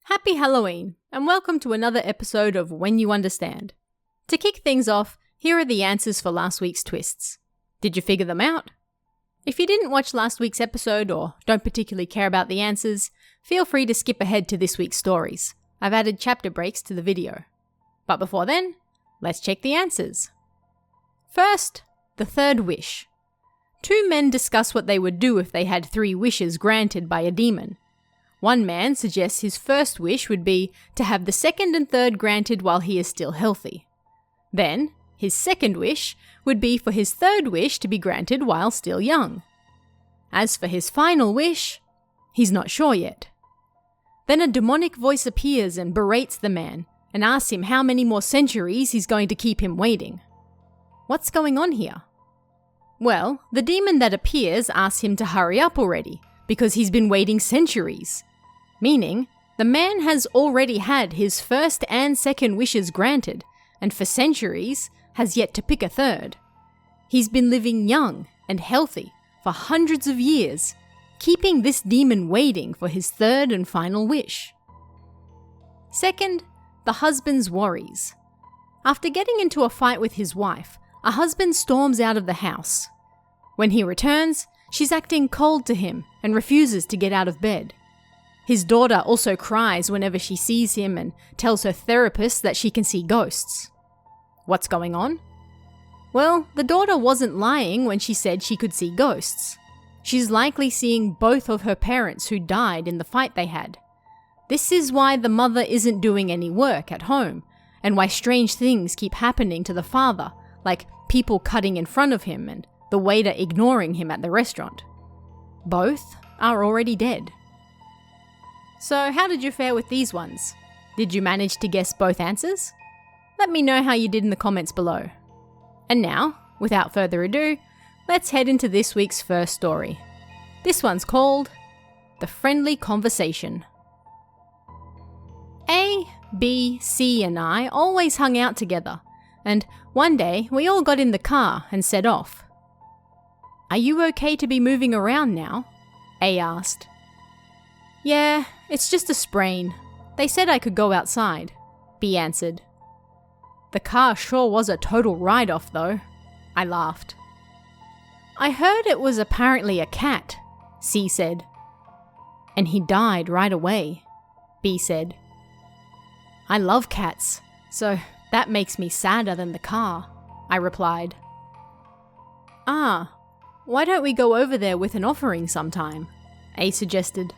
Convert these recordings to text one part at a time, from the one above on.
Happy Halloween, and welcome to another episode of When You Understand. To kick things off, here are the answers for last week's twists. Did you figure them out? If you didn't watch last week's episode or don't particularly care about the answers, feel free to skip ahead to this week's stories. I've added chapter breaks to the video. But before then, let's check the answers. First, the third wish. Two men discuss what they would do if they had 3 wishes granted by a demon. One man suggests his first wish would be to have the second and third granted while he is still healthy. Then, his second wish would be for his third wish to be granted while still young. As for his final wish, he's not sure yet. Then a demonic voice appears and berates the man and asks him how many more centuries he's going to keep him waiting. What's going on here? Well, the demon that appears asks him to hurry up already because he's been waiting centuries. Meaning, the man has already had his first and second wishes granted, and for centuries has yet to pick a third. He's been living young and healthy for hundreds of years, keeping this demon waiting for his third and final wish. Second, the husband's worries. After getting into a fight with his wife, a husband storms out of the house. When he returns, she's acting cold to him and refuses to get out of bed. His daughter also cries whenever she sees him and tells her therapist that she can see ghosts. What's going on? Well, the daughter wasn't lying when she said she could see ghosts. She's likely seeing both of her parents who died in the fight they had. This is why the mother isn't doing any work at home, and why strange things keep happening to the father, like people cutting in front of him and the waiter ignoring him at the restaurant. Both are already dead. So how did you fare with these ones? Did you manage to guess both answers? Let me know how you did in the comments below. And now, without further ado, let's head into this week's first story. This one's called The Friendly Conversation. A, B, C and I always hung out together, and one day we all got in the car and set off. "Are you okay to be moving around now?" A asked. "Yeah, it's just a sprain. They said I could go outside," B answered. "The car sure was a total write-off though," I laughed. "I heard it was apparently a cat," C said. "And he died right away," B said. "I love cats, so that makes me sadder than the car," I replied. "Ah, why don't we go over there with an offering sometime?" A suggested.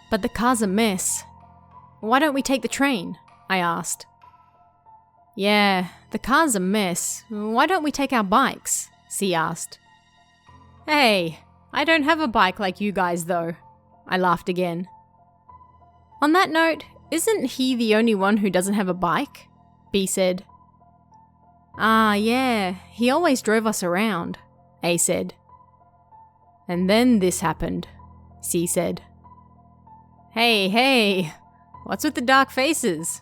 But the car's a mess. Why don't we take the train?" I asked. "Yeah, the car's a mess. Why don't we take our bikes?" C asked. "Hey, I don't have a bike like you guys though," I laughed again. "On that note, isn't he the only one who doesn't have a bike?" B said. "Ah, yeah, he always drove us around," A said. "And then this happened," C said. Hey, what's with the dark faces?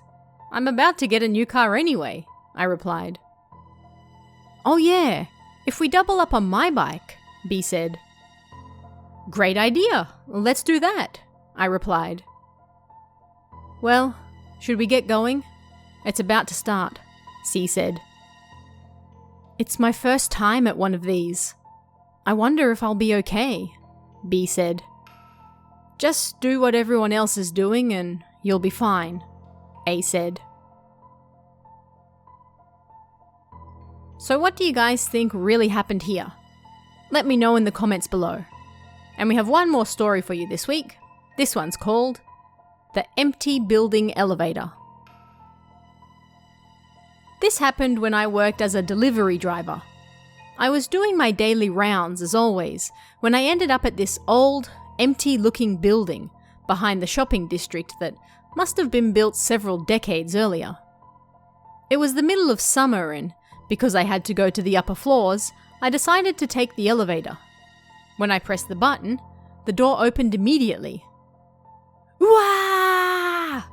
I'm about to get a new car anyway," I replied. "Oh yeah, if we double up on my bike," B said. "Great idea, let's do that," I replied. "Well, should we get going? It's about to start," C said. "It's my first time at one of these. I wonder if I'll be okay," B said. "Just do what everyone else is doing and you'll be fine," A said. So what do you guys think really happened here? Let me know in the comments below. And we have one more story for you this week. This one's called The Empty Building Elevator. This happened when I worked as a delivery driver. I was doing my daily rounds as always when I ended up at this old, empty-looking building behind the shopping district that must have been built several decades earlier. It was the middle of summer and, because I had to go to the upper floors, I decided to take the elevator. When I pressed the button, the door opened immediately. Wah!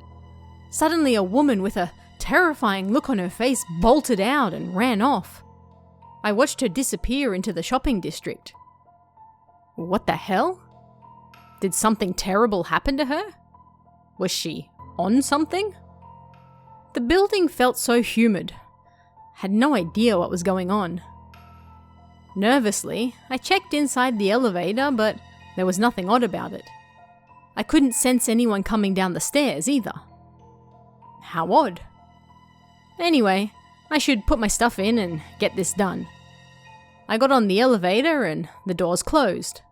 Suddenly a woman with a terrifying look on her face bolted out and ran off. I watched her disappear into the shopping district. What the hell? Did something terrible happen to her? Was she on something? The building felt so humid. Had no idea what was going on. Nervously, I checked inside the elevator, but there was nothing odd about it. I couldn't sense anyone coming down the stairs either. How odd. Anyway, I should put my stuff in and get this done. I got on the elevator and the doors closed.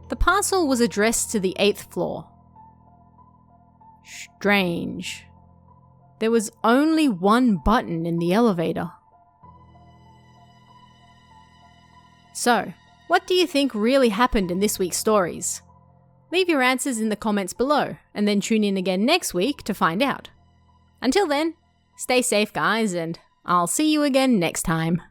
The parcel was addressed to the 8th floor. Strange. There was only one button in the elevator. So, what do you think really happened in this week's stories? Leave your answers in the comments below, and then tune in again next week to find out. Until then, stay safe guys, and I'll see you again next time.